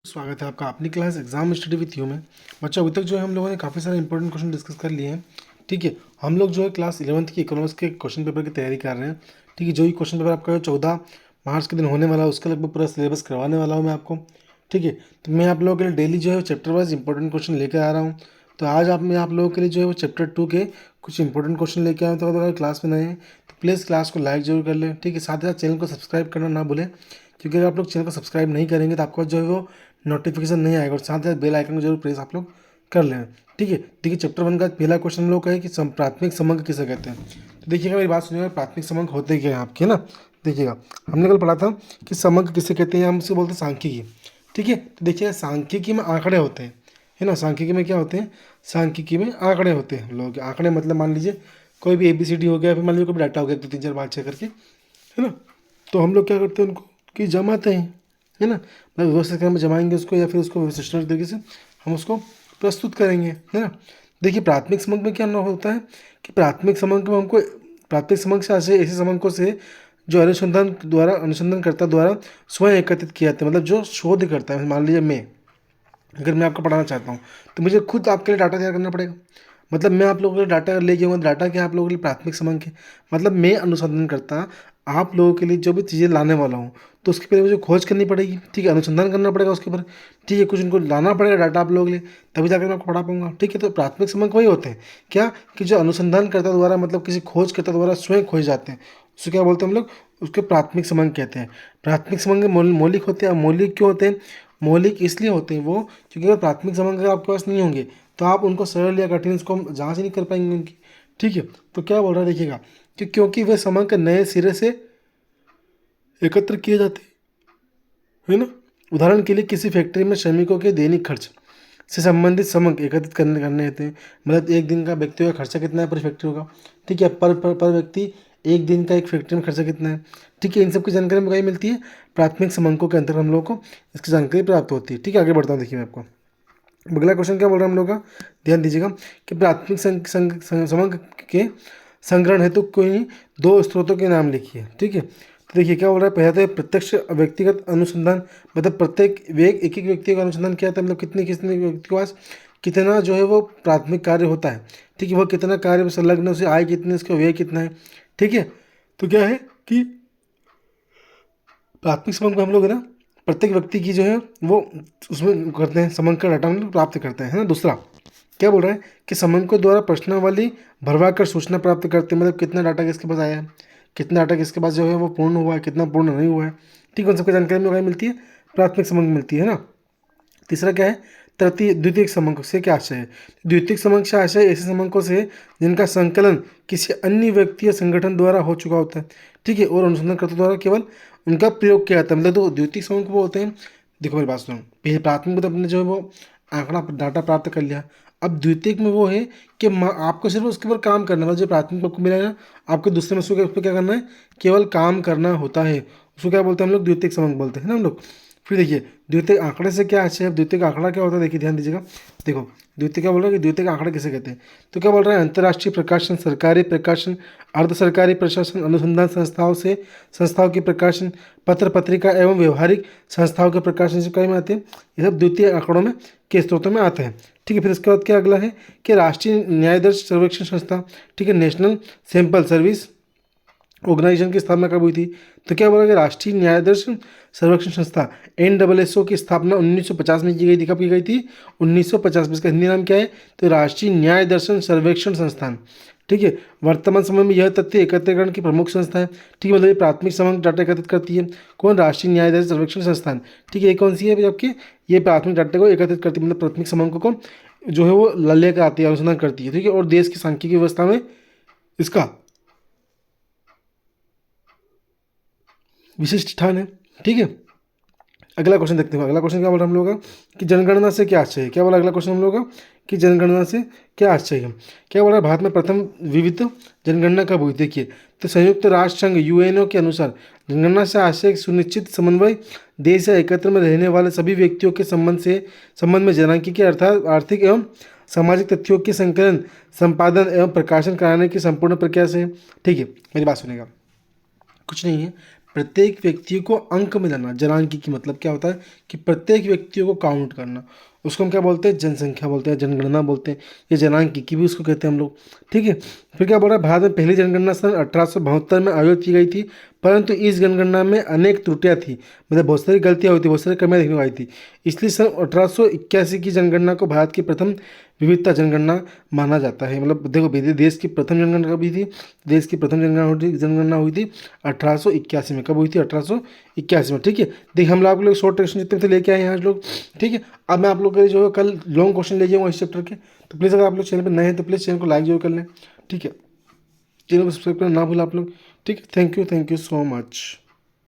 स्वागत है आपका अपनी class exam study with you में। बच्चों, अभी तक जो है हम लोगों ने काफ़ी सारे इंपॉर्टेंट क्वेश्चन डिस्कस कर लिए हैं। ठीक है, हम लोग जो है क्लास 11th की इकोनॉमिक्स के क्वेश्चन पेपर की तैयारी कर रहे हैं। ठीक है, जो ही क्वेश्चन पेपर आपका 14 मार्च के दिन होने वाला है उसका लगभग पूरा सिलेबस करवाने वाला हूँ मैं आपको। ठीक है, तो मैं आप लोगों के लिए डेली जो है चैप्टर वाइज इंपॉर्टेंट क्वेश्चन लेकर आ रहा हूँ। तो आज मैं आप लोगों के लिए जो है वो चैप्टर 2 के कुछ इंपॉर्टेंट क्वेश्चन लेके आया हूँ। तो अगर क्लास में नए हैं तो प्लीज़ क्लास को लाइक जरूर कर लें। ठीक है, साथ ही साथ चैनल को सब्सक्राइब करना ना भूलें, क्योंकि अगर आप लोग चैनल को सब्सक्राइब नहीं करेंगे तो आपको जो है वो नोटिफिकेशन नहीं आएगा। और साथ ही साथ बेल आइकन को जरूर प्रेस आप लोग कर लें। ठीक है, देखिए चैप्टर 1 का पहला क्वेश्चन हम लोग का है कि प्राथमिक समंक किसे कहते हैं। तो देखिएगा, मेरी बात सुनिएगा, प्राथमिक समंक होते क्या हैं आपके, है ना। देखिएगा, हमने कल पढ़ा था कि समंक किसे कहते हैं, हम उसे बोलते हैं सांख्यिकी। ठीक है, तो देखिए सांख्यिकी में आंकड़े होते हैं, है ना। सांख्यिकी में क्या होते हैं, सांख्यिकी में आंकड़े होते हैं। हम लोग आंकड़े मतलब मान लीजिए कोई भी ABCD हो गया, फिर मान लीजिए कोई भी डाटा हो गया 2 3 4 5 6 करके, है ना। तो हम लोग क्या करते हैं, उनको कि जमाते हैं, है ना। मतलब व्यवस्थित क्रम में जमाएंगे उसको, या फिर उसको विशिष्ट तरीके से हम उसको प्रस्तुत करेंगे, है ना। देखिए प्राथमिक समंक में क्या ना होता है कि प्राथमिक समंक में हमको प्राथमिक समंक से ऐसे समंकों से जो अनुसंधानकर्ता द्वारा स्वयं एकत्रित किया जाता है। मतलब जो शोध करता है, मान लीजिए अगर मैं आपको पढ़ाना चाहता हूँ तो मुझे खुद आपके लिए डाटा तैयार करना पड़ेगा। मतलब मैं आप लोगों के लिए डाटा लेके आऊँगा, डाटा क्या आप लोगों के लिए प्राथमिक समंक है। मतलब मैं अनुसंधान करता आप लोगों के लिए जो भी चीज़ें लाने वाला हूँ, तो उसके पहले मुझे खोज करनी पड़ेगी। ठीक है, अनुसंधान करना पड़ेगा उसके ऊपर। ठीक है, कुछ उनको लाना पड़ेगा डाटा आप लोगों के लिए, तभी जाकर मैं आपको पढ़ा पाऊंगा। ठीक है, तो प्राथमिक समंक वही होते हैं क्या, कि जो अनुसंधानकर्ता द्वारा, मतलब किसी खोजकर्ता द्वारा स्वयं खोज जाते हैं, उसको क्या बोलते हैं हम लोग, उसके प्राथमिक समंक कहते हैं। प्राथमिक समंक मौलिक होते हैं। मौलिक क्यों होते हैं, मौलिक इसलिए होते हैं वो, क्योंकि अगर प्राथमिक समंक अगर आपके पास नहीं होंगे तो आप उनको सरल या कठिन उसको हम जांच नहीं कर पाएंगे उनकी। ठीक है, तो क्या बोल रहा है देखिएगा, कि क्योंकि वे समंक नए सिरे से एकत्र किए जाते हैं, है ना। उदाहरण के लिए किसी फैक्ट्री में श्रमिकों के दैनिक खर्च से संबंधित समंक एकत्रित करने होते हैं। मतलब एक दिन का व्यक्ति का खर्चा कितना है पूरी फैक्ट्री का। ठीक है, पर व्यक्ति एक दिन का एक फैक्ट्री में खर्चा कितना है। ठीक है, इन सब की जानकारी हमें कहीं मिलती है, प्राथमिक समंकों के अंतर्गत हम लोग को इसकी जानकारी प्राप्त होती है। ठीक है, आगे बढ़ता हूँ, देखिए मैं आपको अगला क्वेश्चन क्या बोल रहा है हम लोग का, ध्यान दीजिएगा कि प्राथमिक समंक के संग्रहण हेतु कोई 2 स्रोतों के नाम लिखिए। ठीक है, तो देखिए क्या बोल रहा है, पहला तो है प्रत्यक्ष व्यक्तिगत अनुसंधान। मतलब प्रत्येक एक एक व्यक्ति का अनुसंधान किया था, मतलब कितने कितने व्यक्ति के पास कितना जो है वो प्राथमिक कार्य होता है। ठीक है, वो कितना कार्य में संलग्न है, उसे आय कितनी, उसका व्यय कितना है। ठीक है, तो क्या है कि प्राथमिक समंक में हम लोग है ना, प्रत्येक व्यक्ति की जो है वो उसमें करते हैं, समंक का डाटा हम लोग प्राप्त करते हैं, है ना। दूसरा क्या बोल रहा है कि समंकों द्वारा प्रश्नावली भरवा कर सूचना प्राप्त करते हैं। मतलब कितना डाटा किसके पास आया है, कितना डाटा किसके पास जो है वो पूर्ण हुआ है, कितना पूर्ण नहीं हुआ है। ठीक है, उन सबकी जानकारी में मिलती है, प्राथमिक समंक मिलती है ना। तीसरा क्या है, तृतीय द्वितीयक समंक से क्या आशय है। द्वितीयक समंक से आशय ऐसे समंकों से जिनका संकलन किसी अन्य व्यक्ति या संगठन द्वारा हो चुका होता है। ठीक है, और अनुसंधानकर्ता द्वारा केवल उनका प्रयोग किया जाता है। मतलब तो द्वितीयक समंक वो होते हैं, देखो मेरी बात सुनो, पहले प्राथमिक में तो अपने जो है वो आंकड़ा डाटा प्राप्त कर लिया। अब द्वितीयक में वो है कि आपको सिर्फ उसके ऊपर काम करना है। मतलब जो प्राथमिक आपको मिला है ना, आपको दूसरे में उसके उस पर क्या करना है, केवल काम करना होता है। उसको क्या बोलते हैं हम लोग, द्वितीयक समंक बोलते हैं ना हम लोग। फिर देखिए द्वितीयक आंकड़े से क्या आशय है। द्वितीयक आंकड़ा क्या होता है, देखिए ध्यान दीजिएगा। देखो द्वितीय क्या बोल रहा है कि द्वितीयक आंकड़े किसे कहते हैं। तो क्या बोल रहा है, अंतर्राष्ट्रीय प्रकाशन, सरकारी प्रकाशन, अर्ध सरकारी प्रशासन, अनुसंधान संस्थाओं की प्रकाशन, पत्र पत्रिका एवं व्यवहारिक संस्थाओं के प्रकाशन से कई में आते हैं। ये सब द्वितीय आंकड़ों में के स्रोतों में आते हैं। ठीक है, फिर इसके बाद क्या अगला है कि राष्ट्रीय न्यायदर्श सर्वेक्षण संस्था, ठीक है, नेशनल सैंपल सर्विस ऑर्गेनाइजेशन की स्थापना कब हुई थी। तो क्या बोला कि राष्ट्रीय न्यायदर्श सर्वेक्षण संस्था NSSO की स्थापना 1950 में की गई थी। कब की गई थी, 1950 में। इसका हिंदी नाम क्या है, तो राष्ट्रीय न्याय दर्शन सर्वेक्षण संस्थान। ठीक है, वर्तमान समय में यह तथ्य एकत्रीकरण की प्रमुख संस्था है। ठीक है, मतलब ये प्राथमिक समंक डाटा एकत्रित करती है। कौन, राष्ट्रीय न्याय दर्शन सर्वेक्षण संस्थान। ठीक है, ये कौन सी है आपकी, ये प्राथमिक डाटा को एकत्रित करती है, मतलब प्राथमिक समंकों को जो है वो लेकर आती है, अनुसंधान करती है। ठीक है, और देश की सांख्यिकी व्यवस्था में इसका विशिष्ट स्थान है। ठीक है, अगला क्वेश्चन देखते हैं। अगला क्वेश्चन क्या बोल रहा है हम लोग का, कि जनगणना से क्या आशय है। क्या बोला अगला क्वेश्चन हम लोग का, कि जनगणना से क्या आशय है। क्या बोला, भारत में प्रथम विविध जनगणना कब हुई। देखिए, तो संयुक्त राष्ट्र संघ UNO के अनुसार जनगणना से आशय एक सुनिश्चित समन्वय, देश या एकत्र में रहने वाले सभी व्यक्तियों के संबंध में जनसांख्यिकीय अर्थात आर्थिक एवं सामाजिक तथ्यों के संकलन, संपादन एवं प्रकाशन कराने की संपूर्ण प्रक्रिया से। ठीक है, मेरी बात सुनेगा, कुछ नहीं है, प्रत्येक व्यक्ति को अंक में लाना। जनांकी की मतलब क्या होता है कि प्रत्येक व्यक्तियों को काउंट करना, उसको हम क्या बोलते हैं, जनसंख्या बोलते हैं, जनगणना बोलते हैं, या जनांकी की भी उसको कहते हैं हम लोग। ठीक है, फिर क्या बोल रहा है, भारत में पहली जनगणना सन 1872 में आयोजित की गई थी, परंतु इस जनगणना में अनेक त्रुटियां थी, मतलब बहुत सारी गलतियां हुई थी, बहुत सारी कमियां देखने को आई थी। इसलिए सन 1881 की जनगणना को भारत की प्रथम विविधता जनगणना माना जाता है। मतलब देखो, देश की प्रथम जनगणना कभी थी, देश की प्रथम जनगणना हुई थी 1881 में। कब हुई थी? 1881 में। ठीक है, देखिए हम लोग आप लोग शॉर्ट क्वेश्चन जितने थे लेके आए हैं आज लोग। ठीक है, अब मैं आप लोग के लिए जो है कल लॉन्ग क्वेश्चन ले जाऊँगा इस चैप्टर के। तो प्लीज़ अगर आप लोग चैनल पर नए हैं तो प्लीज़ चैनल को लाइक जरूर कर लें। ठीक है, चैनल को सब्सक्राइब करना ना भूलें आप लोग। ठीक है, थैंक यू सो मच।